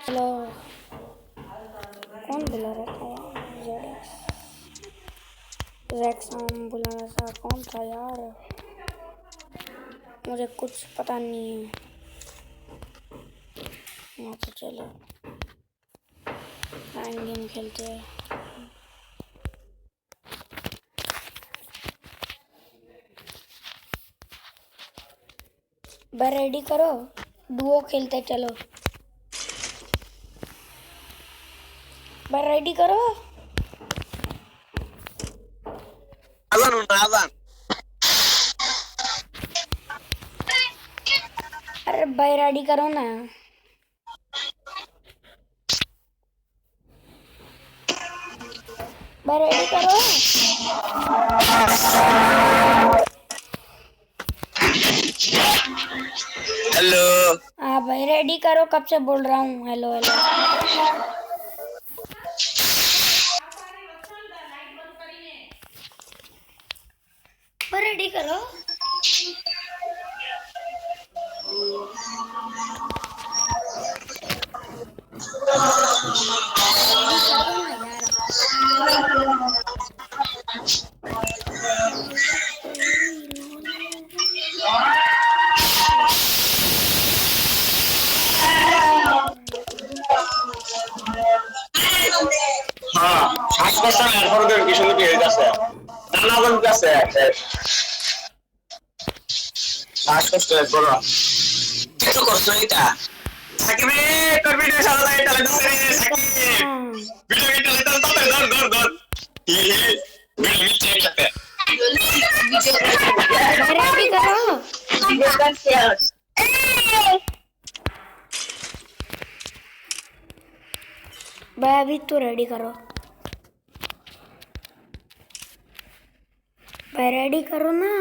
Hello. कौन बुला रहा था यार? जेडेक्स बुला रहा था। कौन था यार? मुझे कुछ पता नहीं है। यहाँ तो चलो गेम खेलते हैं। भाई रेडी करो, डुओ खेलते चलो। भाई रेडी करो। अरे भाई रेडी करो ना। भाई रेडी करो। हेलो। हाँ भाई रेडी करो, कब से बोल रहा हूँ हेलो हेलो। भाई रेडी करो। रेडी कर दो ना यार। হ্যাঁ, শ্বাসকষ্ট এরপরের কিছু কি হয়ে যাচ্ছে নানাজন কাছে শ্বাসকষ্ট এরপর কিছু কষ্ট এটা সাকিবে করবি না সারা এটা ধরে সাকিব ভিডিও ভিডিও এটা তো ধর ধর ধর হি হি ভিডিও চেক করতে रेडी करो। भाई अभी तो रेडी करो। भाई रेडी करो ना।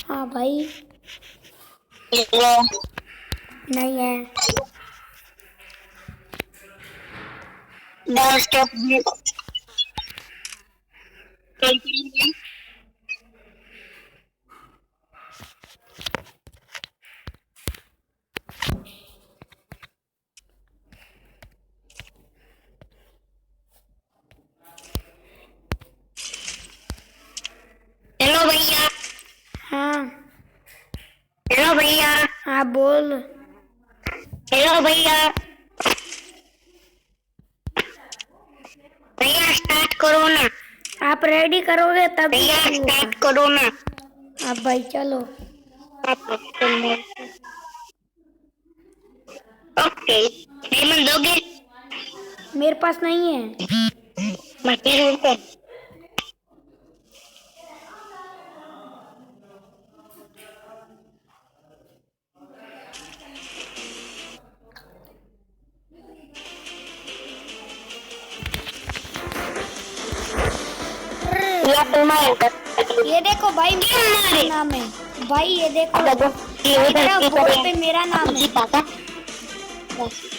हाँ भाई। नहीं है। हेलो भैया। हाँ हेलो भैया। हाँ बोल। हेलो भैया। भैया स्टार्ट करो ना। आप रेडी करोगे तब भैया स्टार्ट करो ना। आप भाई चलो। ओके डायमंड दोगे? मेरे पास नहीं है। ये देखो भाई मेरा नाम है। भाई ये देखो बोर्ड पे मेरा नाम है।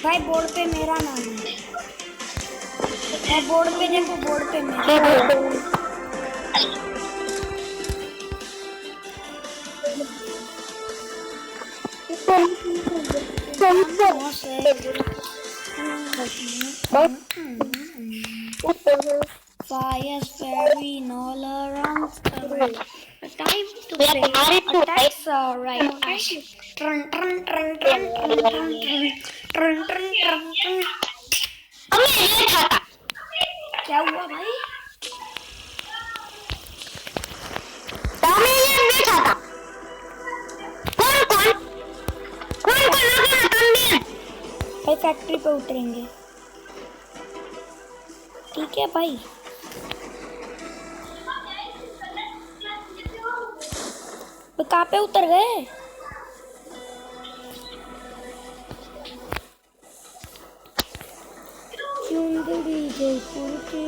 भाई बोर्ड पे मेरा नाम है। बोर्ड पे देखो, बोर्ड पे मेरा। Fires sparing all around the world. Time to play. Attacks are right. Trun trun trun trun trun trun trun trun trun trun. क्या हुआ भाई? भाई फैक्ट्री पे उतरेंगे। ठीक है भाई। कहाँ पे उतर गए? चुंदड़ी जयपुर के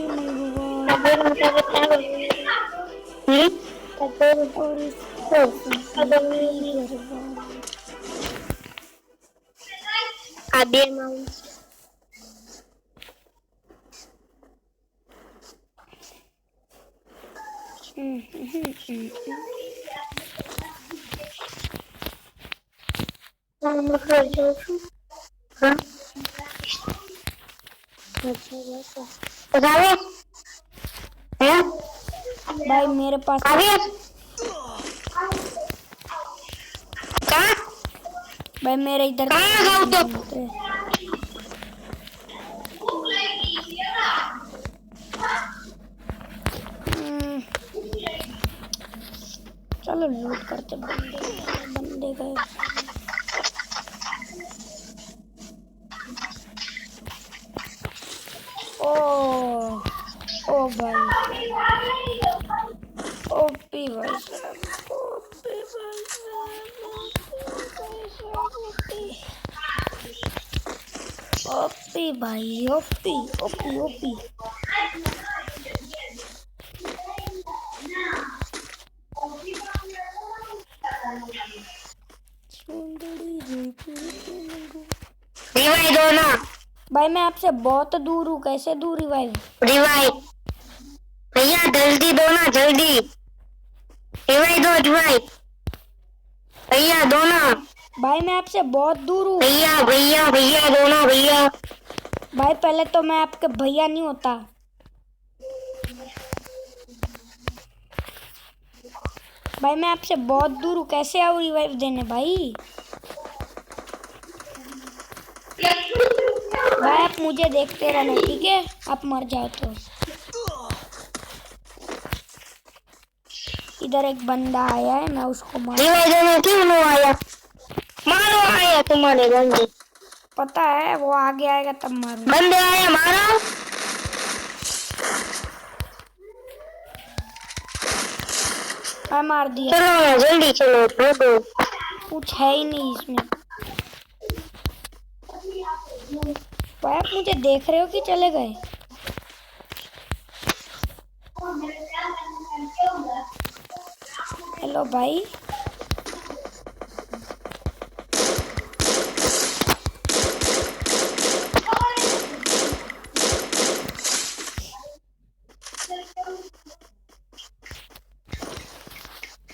भाई मेरे पास भाई मेरे इधर चलो लूट करते बंदे गए। ओ ओ भाई ओपी भाई साहब, ओपी भाई साहब, ओपी भाई, ओपी ओपी ओपी। रिवाइव दो ना भाई मैं आपसे बहुत दूर हूँ, कैसे दूर रिवाइव? भैया जल्दी दो ना, जल्दी रिवाइव दो, रिवाइव भैया दो ना। भाई मैं आपसे बहुत दूर हूँ। भैया भैया भैया दो ना भैया। भाई पहले तो मैं आपके भैया नहीं होता। भाई मैं आपसे बहुत दूर हूँ, कैसे आओ रिवाइव देने भाई? भाई आप मुझे देखते रहना, ठीक है? आप मर जाओ तो। इधर एक बंदा आया है, मैं उसको क्यों आया? मारो आया तुम्हारे बंदे। पता है वो आगे आएगा तब मारो। बंदे आया मारो। मैं मार दिया। चलो जल्दी चलो, कुछ है ही नहीं इसमें। भाई आप मुझे देख रहे हो कि चले गए? हेलो भाई।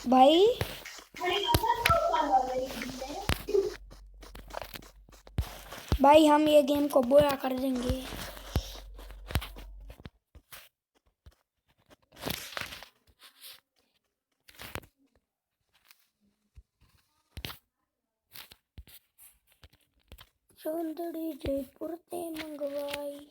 भाई भाई हम ये गेम को बोया कर देंगे। चौंदड़ी जयपुर ते मंगवाई।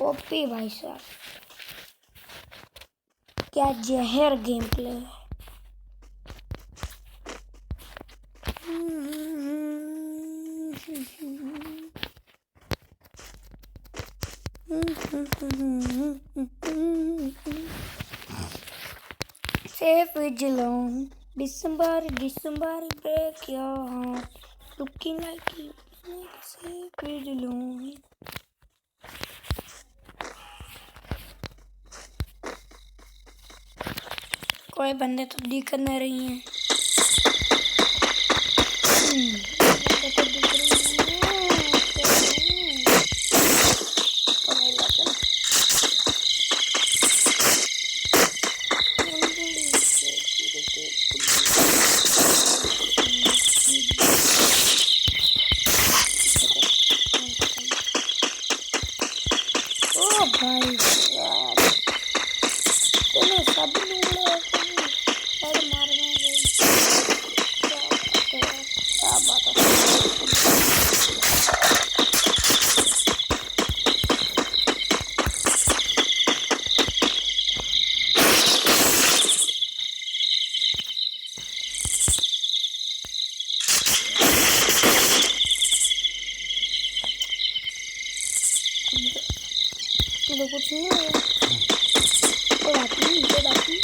ओपी भाई साहब, क्या जहर गेम प्ले है। Safe Vigilon, December break your heart, looking like you, Safe Vigilon. कोई बंदे तो दिख नहीं रही हैं। ओ भाई साहब, तुम्हें सब लूड़ा हेड मारना गई। क्या बात है? तो कुछ नहीं है, कोई बात नहीं, कोई बात नहीं।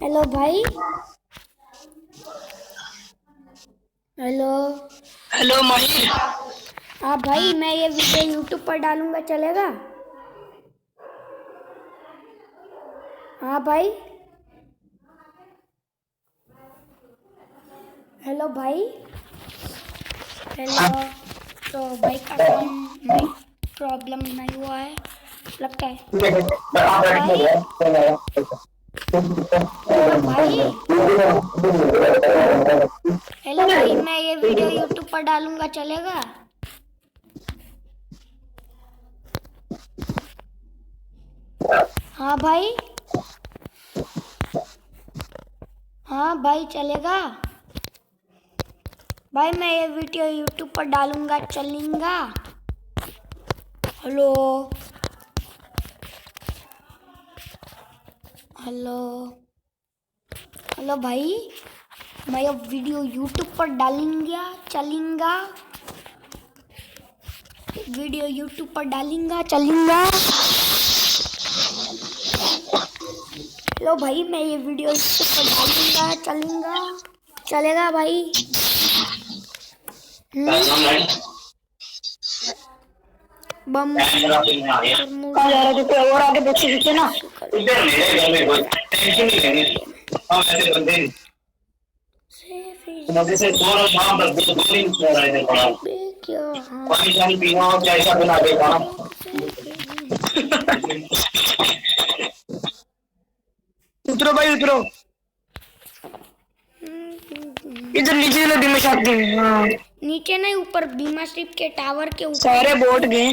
हेलो भाई। हेलो। हेलो माहिर। हाँ भाई, मैं ये वीडियो यूट्यूब पर डालूंगा, चलेगा? हाँ भाई। हेलो भाई। हेलो। तो भाई का काम प्रॉब्लम नहीं हुआ है लगता है। भाई। हेलो भाई। हेलो भाई, मैं ये वीडियो यूट्यूब पर डालूंगा, चलेगा? हाँ भाई। हाँ भाई, चलेगा? भाई मैं ये वीडियो यूट्यूब पर डालूंगा, चलेगा? हेलो। हेलो। हेलो भाई, मैं ये वीडियो यूट्यूब पर डालूंगा, चलेगा? वीडियो यूट्यूब पर डालूंगा, चलेगा? हेलो भाई, मैं ये वीडियो यूट्यूब पर डालूंगा, चलेगा? चलेगा भाई? बम कहाँ जा रहे थे? और आगे पीछे पीछे ना। इधर मेरे घर में कोई टेंशन नहीं लेनी। हम ऐसे बंदे नहीं। मुझे से सुबह शाम तक दो दिन सो रहे थे पड़ा। क्या? पानी शानी पीना हो क्या ऐसा बना दे पाना। उतरो भाई उतरो। इधर नीचे नदी में शादी। हाँ नीचे नहीं, ऊपर बीमा स्ट्रिप के टावर के ऊपर। सारे बोट गए।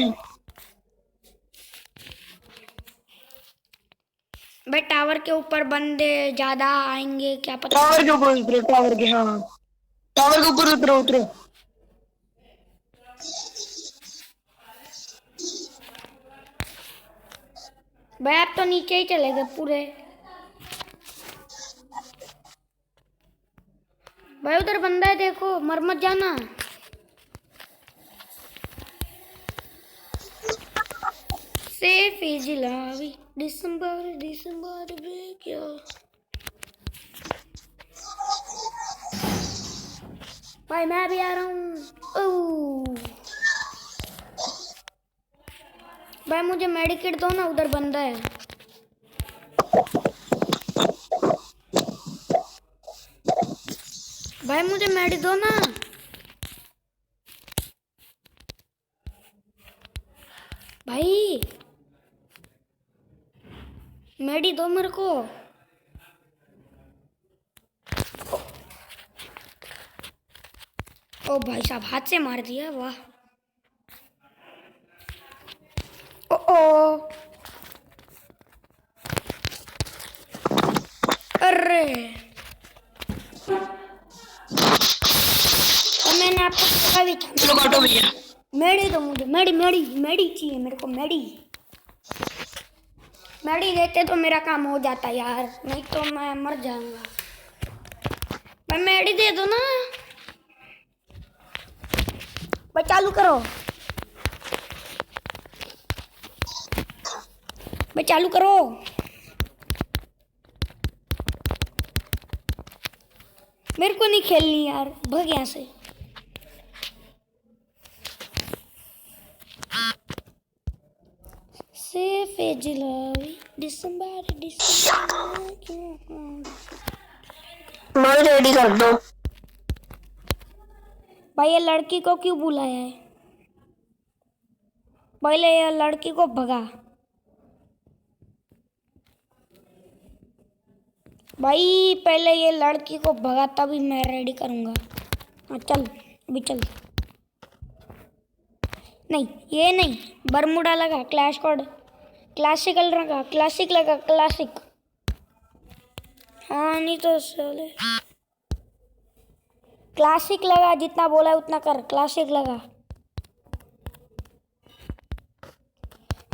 भाई टावर के ऊपर बंदे ज्यादा आएंगे, क्या पता। टावर के ऊपर उतरो, टावर के। हाँ टावर के ऊपर उतरो उतरो। भाई आप तो नीचे ही चले गए पूरे। भाई उधर बंदा है, देखो, मर मत जाना। सेफ इज लवी दिसंबर दिसंबर में क्या। भाई मैं भी आ रहा हूँ। भाई मुझे मेडिकेट दो ना, उधर बंदा है। भाई मुझे मेडी दो ना। भाई मेडी दो मेरे को। ओ भाई साहब, हाथ से मार दिया, वाह। ओ अरे, तो मैंने आपको कहा भी था। चलो काटो भैया। मेडी दो मुझे, मेडी मेडी मेडी चाहिए मेरे को, मेडी। मेडी देते तो मेरा काम हो जाता यार, नहीं तो मैं मर जाऊंगा। भाई मेडी दे दो ना। भाई चालू करो। भाई चालू करो। मेरे को नहीं खेलनी यार, भाग यहाँ से। सेफ एज लवी दिसंबर भाई रेडी कर दो। भाई ये लड़की को क्यों बुलाया है? पहले ये लड़की को भगा। भाई पहले ये लड़की को भगा तभी मैं रेडी करूंगा। हाँ चल अभी चल। नहीं ये नहीं, बरमूडा लगा, क्लैश कोड क्लासिकल लगा, क्लासिक लगा, क्लासिक। हाँ नहीं तो चले क्लासिक लगा, जितना बोला उतना कर, क्लासिक लगा।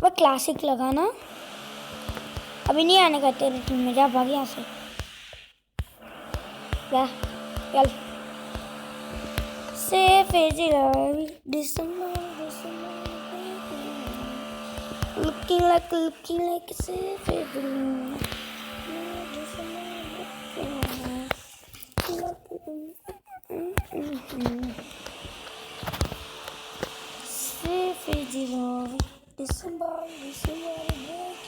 वो क्लासिक लगा ना, अभी नहीं आने का तेरे टीम में, जा भाग यहाँ से, जा चल। Safe December looking like a safe Safe is love. December, break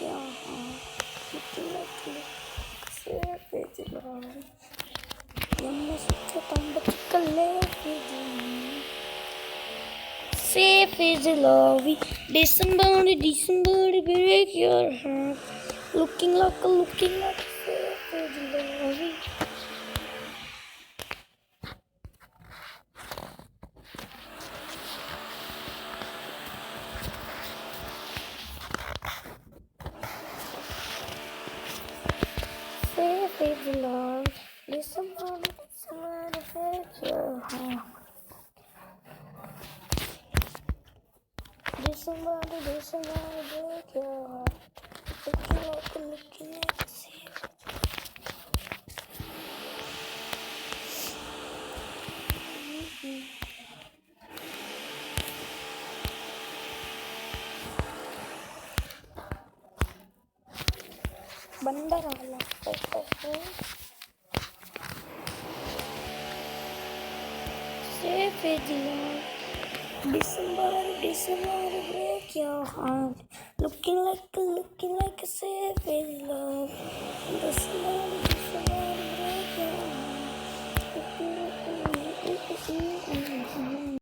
your heart. Looking like safe is love. Safe is love. December, break your heart. December, break your heart. Looking like safe. बंदर वाला safe is love. December, break your heart. Looking like a safe is love.